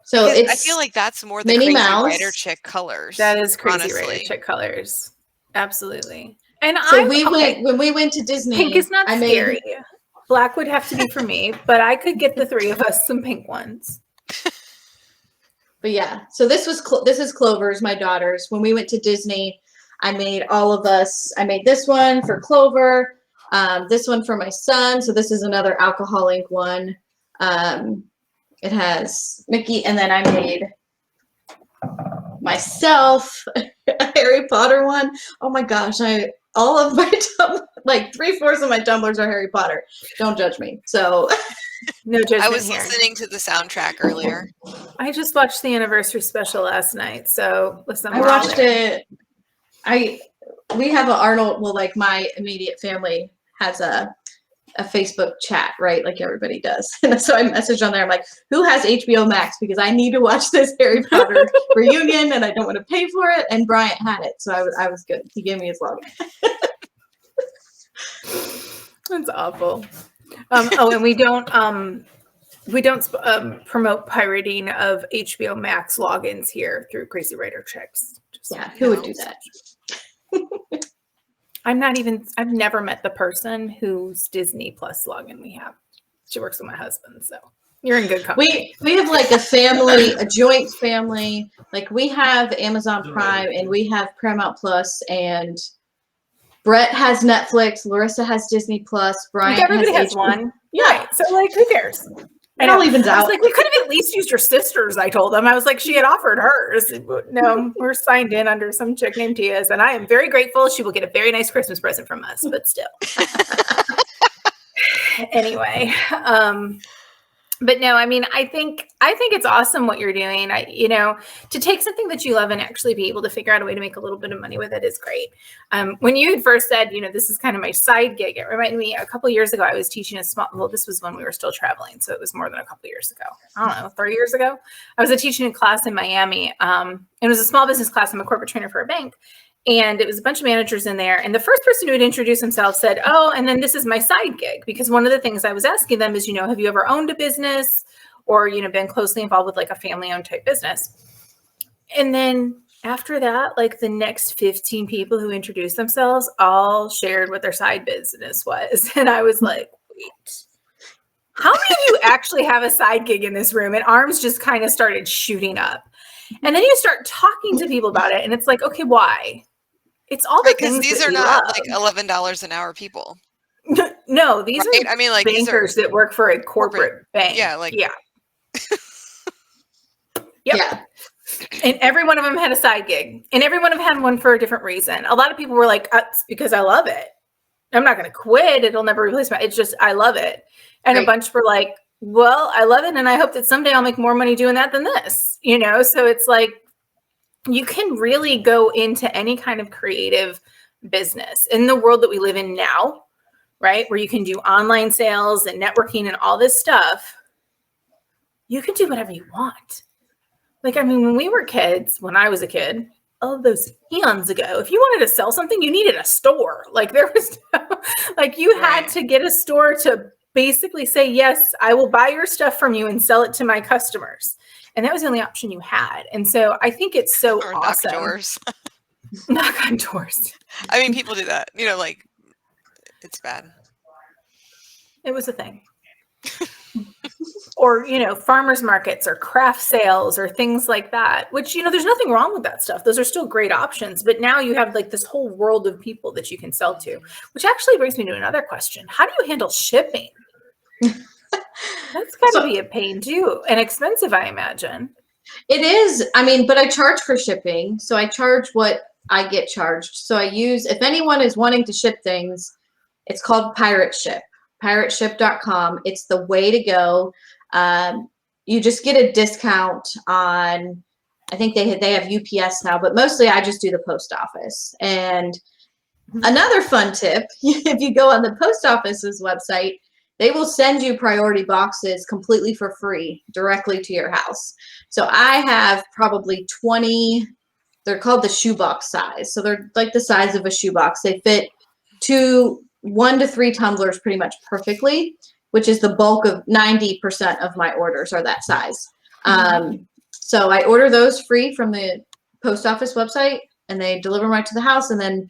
So I feel like that's more the Minnie Crazy Mouse. Writer Chick colors. That is Crazy Writer Chick colors. Absolutely. And so when we went to Disney. Pink is not scary. Black would have to be for me, but I could get the 3 of us some pink ones. But yeah, so this is Clover's, my daughter's. When we went to Disney, I made this one for Clover, this one for my son. So this is another alcohol ink one. It has Mickey, and then I made myself a Harry Potter one. Oh my gosh, all of my like 3/4 of my Tumblrs are Harry Potter. Don't judge me. So no judgment. I was here. listening to the soundtrack earlier. I just watched the anniversary special last night. So listen, I watched it. We have an Arnold. Well, like my immediate family has a Facebook chat, right? Like everybody does. And so I messaged on there. I'm like, who has HBO Max? Because I need to watch this Harry Potter reunion and I don't want to pay for it. And Bryant had it. So I was good. He gave me his login. That's awful. And we don't promote pirating of HBO Max logins here through Crazy Writer Chicks. Who would do that? I've never met the person whose Disney Plus login we have. She works with my husband, so you're in good company. We have like a family, a joint family. Like we have Amazon Prime and we have Paramount Plus, and Brett has Netflix, Larissa has Disney Plus, Brian everybody has HBO. one. Yeah. Right. So like, who cares? It all evens I was out. like, we could have at least used your sister's. I told them. I was like, she had offered hers. No, we're signed in under some chick named Tia's, and I am very grateful. She will get a very nice Christmas present from us, but still. Anyway, but no, I mean, I think it's awesome what you're doing. To take something that you love and actually be able to figure out a way to make a little bit of money with it is great. When you had first said, this is kind of my side gig, it reminded me a couple of years ago, I was teaching this was when we were still traveling. So it was more than a couple of years ago. I don't know, 3 years ago. I was teaching a class in Miami. It was a small business class. I'm a corporate trainer for a bank. And it was a bunch of managers in there. And the first person who had introduced himself said, oh, and then this is my side gig. Because one of the things I was asking them is, have you ever owned a business or, been closely involved with like a family-owned type business? And then after that, like the next 15 people who introduced themselves all shared what their side business was. And I was like, wait, how many of you actually have a side gig in this room? And arms just kind of started shooting up. And then you start talking to people about it. And it's like, okay, why? It's all the things these that are we not love. like $11 an hour people. No, these right? are like bankers that work for a corporate bank. Yeah, Yep. Yeah. And every one of them had a side gig, and every one of them had one for a different reason. A lot of people were like, it's because I love it. I'm not going to quit. It'll never replace me. It's just, I love it. And a bunch were like, well, I love it. And I hope that someday I'll make more money doing that than this, So it's like, you can really go into any kind of creative business in the world that we live in now, right? Where you can do online sales and networking and all this stuff. You can do whatever you want. Like, I mean, when we were kids, when I was a kid, all of those eons ago, if you wanted to sell something, you needed a store. Like there was you had to get a store to basically say, yes, I will buy your stuff from you and sell it to my customers. And that was the only option you had. And so I think it's so awesome. Knock doors. Knock on doors. I mean, people do that. It's bad. It was a thing. Or, farmers markets or craft sales or things like that, which, there's nothing wrong with that stuff. Those are still great options. But now you have like this whole world of people that you can sell to, which actually brings me to another question. How do you handle shipping? That's got to be a pain too, and expensive, I imagine. It is. I mean, but I charge for shipping. So I charge what I get charged. So if anyone is wanting to ship things, it's called Pirate Ship, pirateship.com. It's the way to go. You just get a discount on, I think they have UPS now, but mostly I just do the post office. And another fun tip, if you go on the post office's website, they will send you priority boxes completely for free directly to your house. So I have probably 20, they're called the shoebox size. So they're like the size of a shoebox. They fit 1 to 3 tumblers pretty much perfectly, which is the bulk of 90% of my orders are that size. So I order those free from the post office website, and they deliver them right to the house. And then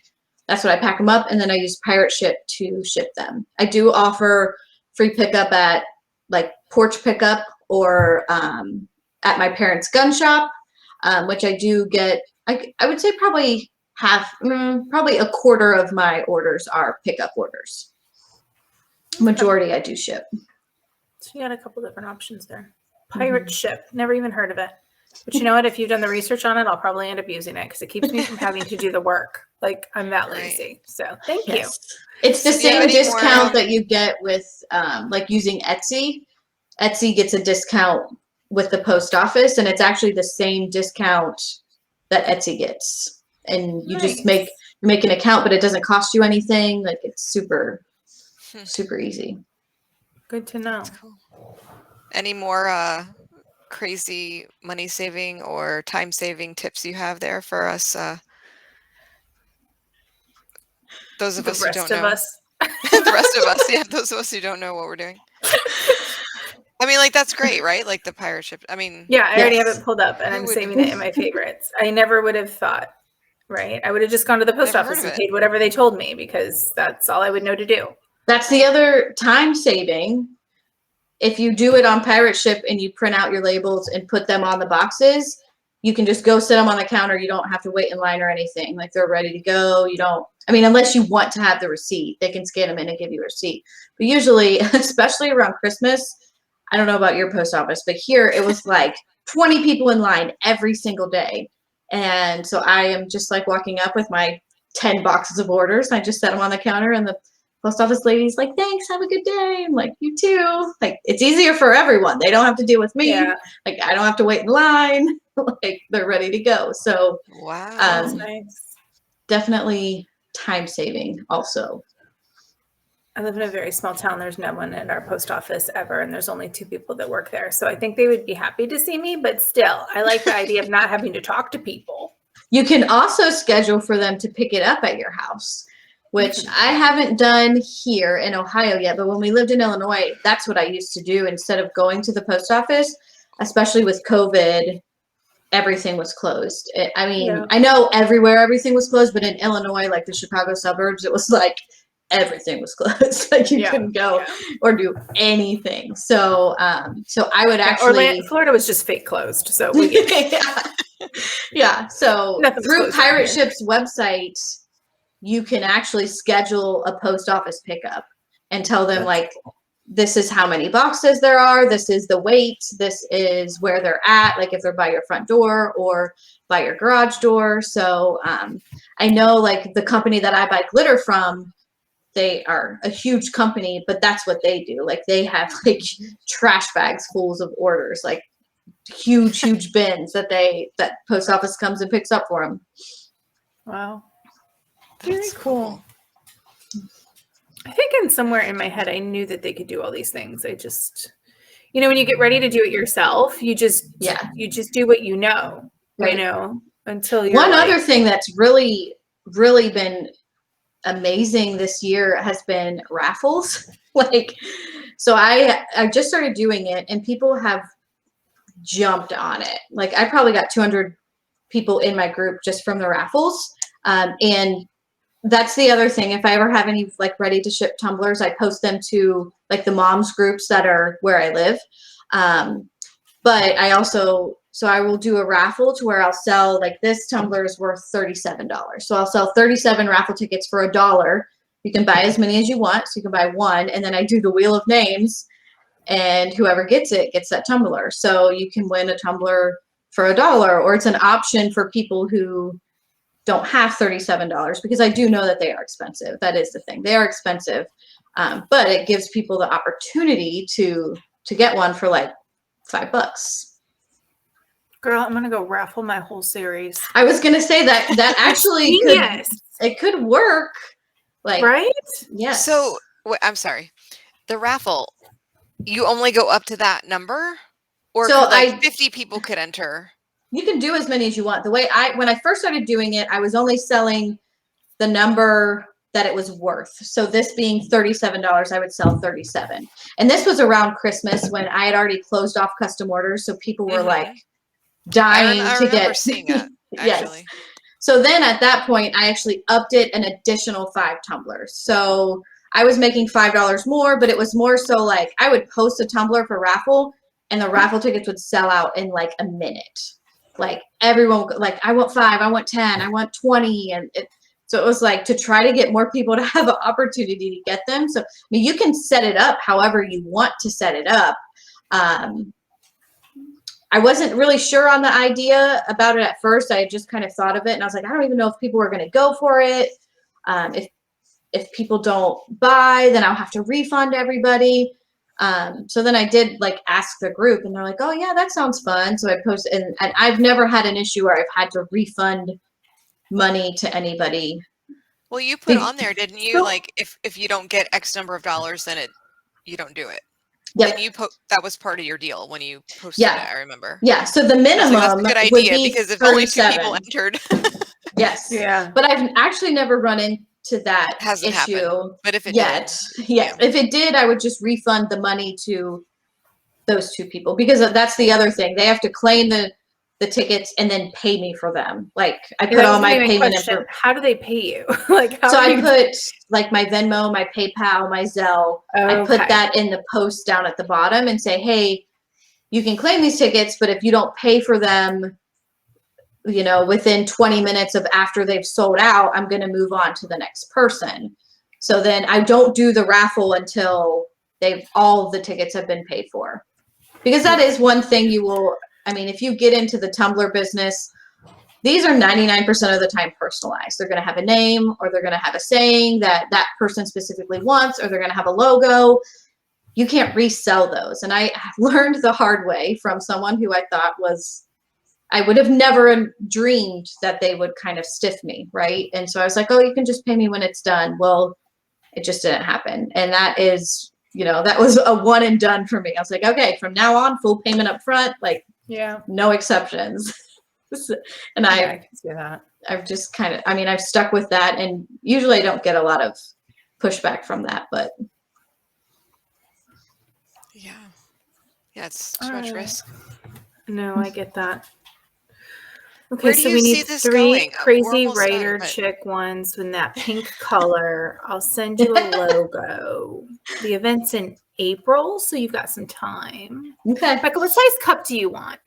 that's what I pack them up. And then I use Pirate Ship to ship them. I do offer free pickup at like porch pickup or at my parents' gun shop, which I do get. I would say probably probably a quarter of my orders are pickup orders. Majority I do ship. So you got a couple different options there. Pirate Ship, never even heard of it. But you know what? If you've done the research on it, I'll probably end up using it because it keeps me from having to do the work. Like I'm that lazy. So thank you. It's the same discount that you get with like using Etsy. Etsy gets a discount with the post office, and it's actually the same discount that Etsy gets. And you just make an account, but it doesn't cost you anything. Like it's super easy. Good to know. Cool. Any more crazy money saving or time saving tips you have there for us? Those of us who don't know. The rest of us, yeah. Those of us who don't know what we're doing. I mean, like that's great, right? Like the Pirate Ship. I mean, yeah, I already have it pulled up, and I'm saving it in my favorites. I never would have thought. right? I would have just gone to the post Never heard office of and it. paid whatever they told me because that's all I would know to do. That's the other time saving. If you do it on Pirate Ship and you print out your labels and put them on the boxes, you can just go sit them on the counter. You don't have to wait in line or anything. Like they're ready to go. You don't, I mean, unless you want to have the receipt, they can scan them in and give you a receipt. But usually, especially around Christmas, I don't know about your post office, but here it was like 20 people in line every single day. And so I am just like walking up with my 10 boxes of orders. And I just set them on the counter and the post office lady's like, thanks, have a good day. I'm like, you too. Like, it's easier for everyone. They don't have to deal with me. Yeah. Like, I don't have to wait in line. Like, they're ready to go. So, Wow. That's nice. definitely time saving also. I live in a very small town. There's no one at our post office ever, and there's only 2 people that work there. So I think they would be happy to see me, but still, I like the idea of not having to talk to people. You can also schedule for them to pick it up at your house, which I haven't done here in Ohio yet. But when we lived in Illinois, that's what I used to do. Instead of going to the post office, especially with COVID, everything was closed. I mean, I know everywhere everything was closed, but in Illinois, like the Chicago suburbs, it was like everything was closed. Like you couldn't go or do anything. So, so I would actually. Florida was just fake closed. So we get it. Yeah. So Nothing's through closed down Pirate here. Ship's website, you can actually schedule a post office pickup and tell them like, this is how many boxes there are. This is the weight. This is where they're at. Like if they're by your front door or by your garage door. So I know like the company that I buy glitter from, they are a huge company, but that's what they do. Like they have like trash bags fulls of orders, like huge bins that post office comes and picks up for them. Wow. Very cool. I think somewhere in my head, I knew that they could do all these things. I just, when you get ready to do it yourself, you just do what you know, Right. Until you're One other thing that's really been amazing this year has been Raffles. Like, so I just started doing it and people have jumped on it. Like I probably got 200 people in my group just from the Raffles. And that's the other thing. If I ever have any like ready to ship tumblers, I post them to like the moms groups that are where I live. But I also, so I will do a raffle to where I'll sell like this tumbler is worth $37. So I'll sell 37 raffle tickets for $1. You can buy as many as you want. So you can buy one. And then I do the wheel of names and whoever gets it gets that tumbler. So you can win a tumbler for $1, or it's an option for people who don't have $37 because I do know that they are expensive. That is the thing. They are expensive. But it gives people the opportunity to get one for like $5. Girl, I'm gonna go raffle my whole series. I was gonna say that actually could work. Like, right? Yes. So I'm sorry. The raffle, you only go up to that number, or So like 50 people could enter. You can do as many as you want. The way when I first started doing it, I was only selling the number that it was worth. So this being $37, I would sell 37. And this was around Christmas when I had already closed off custom orders. So people were like dying to get. Seeing it, actually. Yes. So then at that point, I actually upped it an additional 5 tumblers. So I was making $5 more, but it was more so like I would post a tumbler for raffle and the raffle tickets would sell out in like a minute. Like everyone, like I want 5, I want 10, I want 20. And so it was like to try to get more people to have an opportunity to get them. So I mean, you can set it up however you want to set it up. I wasn't really sure on the idea about it at first. I had just kind of thought of it and I was like, I don't even know if people are going to go for it. If people don't buy, then I'll have to refund everybody. So then I did like ask the group and they're like, oh yeah, that sounds fun. So I posted and I've never had an issue where I've had to refund money to anybody. Well, you put on there, didn't you? Like if you don't get X number of dollars, then you don't do it. Yeah. Then that was part of your deal when you posted it, I remember. Yeah. So the minimum that's a good idea because if only 2 people entered. Yes. Yeah. But I've actually never run into that Hasn't issue happened. But if it yet. did. Yes. If it did, I would just refund the money to those 2 people because that's the other thing. They have to claim the the tickets and then pay me for them. Like I Yeah, put all my payment question. How do they pay you? Like how so do I you put like my Venmo, my PayPal, my Zelle. I put that in the post down at the bottom and say, hey, you can claim these tickets, but if you don't pay for them, you know, within 20 minutes of after they've sold out, I'm going to move on to the next person. So then I don't do the raffle until all the tickets have been paid for. Because that is one thing you will, I mean, if you get into the Tumblr business, these are 99% of the time personalized. They're going to have a name, or they're going to have a saying that that person specifically wants, or they're going to have a logo. You can't resell those. And I learned the hard way from someone who I thought was, I would have never dreamed that they would kind of stiff me, right? And so I was like, oh, you can just pay me when it's done. Well, it just didn't happen. And that is, you know, that was a one and done for me. I was like, okay, from now on, full payment up front, like no exceptions. And I can see that. I've just kind of, I mean, I've stuck with that, and usually I don't get a lot of pushback from that, but. Yeah, it's too much risk. No, I get that. Okay, Where do so you we see need this 3 going? crazy We're almost writer done, but- chick ones in that pink color. I'll send you a logo. The event's in April, so you've got some time. Okay. Becca, what size cup do you want?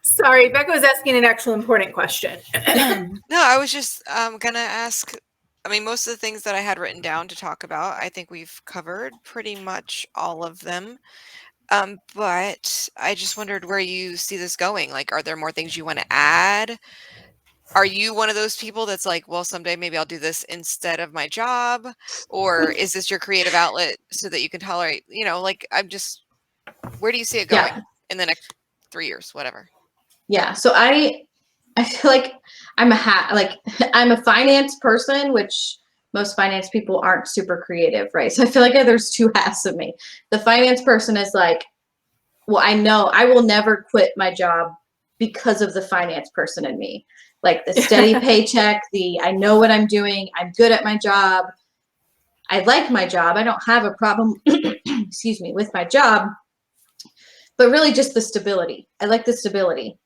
Sorry, Becca was asking an actual important question. No, I was just gonna ask. I mean, most of the things that I had written down to talk about, I think we've covered pretty much all of them. But I just wondered where you see this going. Like, are there more things you want to add? Are you one of those people that's like, well, someday maybe I'll do this instead of my job? Or is this your creative outlet so that you can tolerate, you know, like, where do you see it going in the next 3 years, whatever? Yeah. So I feel like I'm I'm a finance person, which most finance people aren't super creative, right? So I feel like there's 2 halves of me. The finance person is like, well, I know I will never quit my job because of the finance person in me. Like the steady paycheck, I know what I'm doing. I'm good at my job. I like my job. I don't have a problem, excuse me, with my job. But really just the stability. I like the stability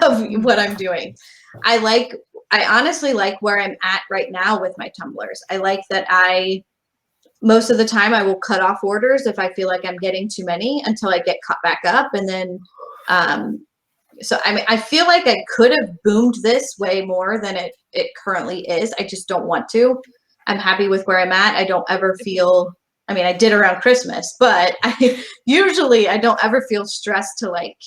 of what I'm doing. I honestly like where I'm at right now with my tumblers. I like that most of the time I will cut off orders if I feel like I'm getting too many until I get caught back up. And then, so I mean, I feel like I could have boomed this way more than it currently is. I just don't want to. I'm happy with where I'm at. I don't ever feel, I mean, I did around Christmas, but I don't ever feel stressed to like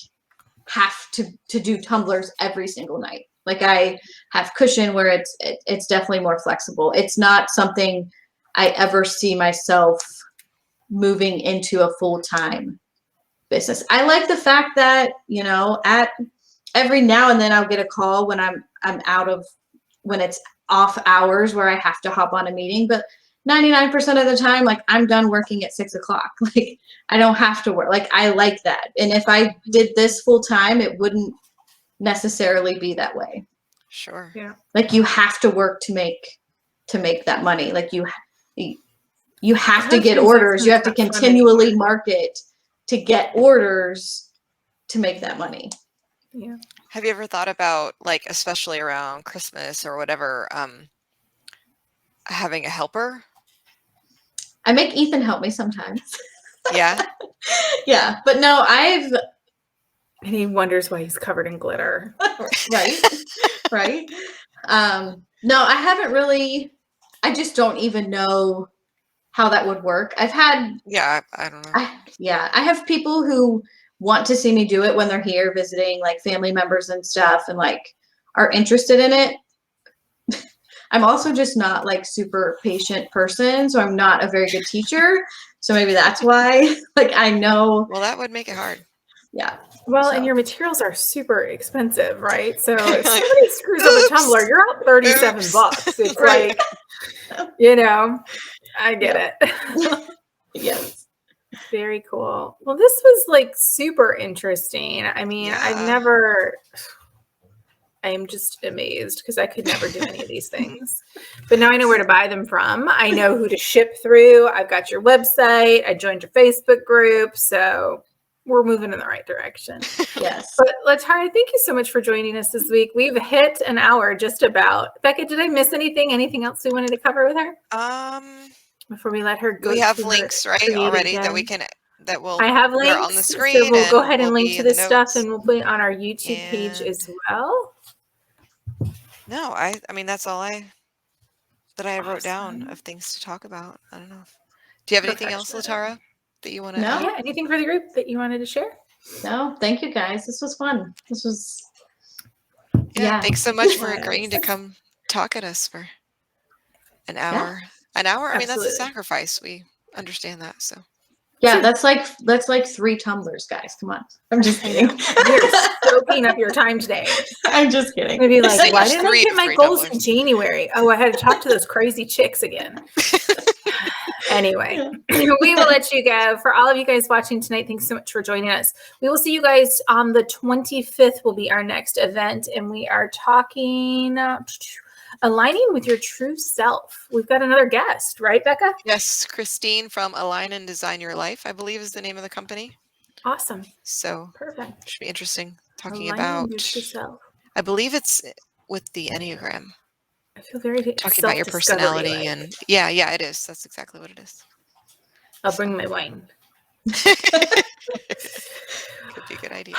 have to do tumblers every single night. Like I have cushion where it's definitely more flexible. It's not something I ever see myself moving into a full-time business. I like the fact that, you know, at every now and then I'll get a call when I'm when it's off hours where I have to hop on a meeting, but 99% of the time, like I'm done working at 6 o'clock. Like I don't have to work. Like I like that. And if I did this full time, it wouldn't necessarily be that way. Sure. Yeah. Like you have to work to make that money. Like you have to get orders. You have to continually market to get orders to make that money. Yeah. Have you ever thought about, like, especially around Christmas or whatever, having a helper? I make Ethan help me sometimes. Yeah. Yeah, but no, and he wonders why he's covered in glitter. Right. Right. No, I haven't really. I just don't even know how that would work. I've had. Yeah, I don't know. I have people who want to see me do it when they're here visiting, like family members and stuff, and like are interested in it. I'm also just not like super patient person, so I'm not a very good teacher. So maybe that's why. Like I know. Well, that would make it hard. Yeah. Well, and your materials are super expensive, right? So if somebody screws up a tumbler, you're out $37. It's right. Like, you know, I get it. Yes. Very cool. Well, this was like super interesting. I mean, I'm just amazed because I could never do any of these things. But now I know where to buy them from. I know who to ship through. I've got your website. I joined your Facebook group. So we're moving in the right direction. Yes. But Latara, thank you so much for joining us this week. We've hit an hour just about. Becca, did I miss anything? Anything else we wanted to cover with her? Before we let her go. We have links, right, already that we can I have links on the screen. So we'll go ahead and link to this stuff notes. and we'll put it on our YouTube page as well. No, I mean that's all I wrote down of things to talk about. I don't know. Do you have anything else, Latara, that you want to add? Yeah, anything for the group that you wanted to share? No, thank you guys. This was fun. This was Thanks so much for agreeing to come talk at us for an hour. An hour? I mean, that's a sacrifice. We understand that. So yeah, that's like 3 tumblers, guys. Come on. I'm just kidding. You're soaking up your time today. I'm just kidding. Maybe like, why didn't I hit my goals in January? Oh, I had to talk to those crazy chicks again. Anyway, we will let you go. For all of you guys watching tonight, thanks so much for joining us. We will see you guys on the 25th will be our next event, and we are talking aligning with your true self. We've got another guest, right, Becca? Yes, Christine from Align and Design Your Life, I believe is the name of the company. Awesome. So perfect. Should be interesting talking Aligning about with yourself. I believe it's with the Enneagram. I feel very talking about your personality and yeah, it is. That's exactly what it is. I'll bring my wine. Could be a good idea.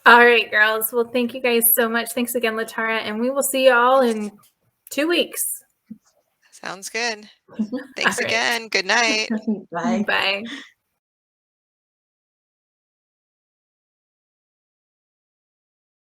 All right, girls. Well, thank you guys so much. Thanks again, Latara, and we will see you all in 2 weeks. Sounds good. Thanks again. Good night. Bye. Bye.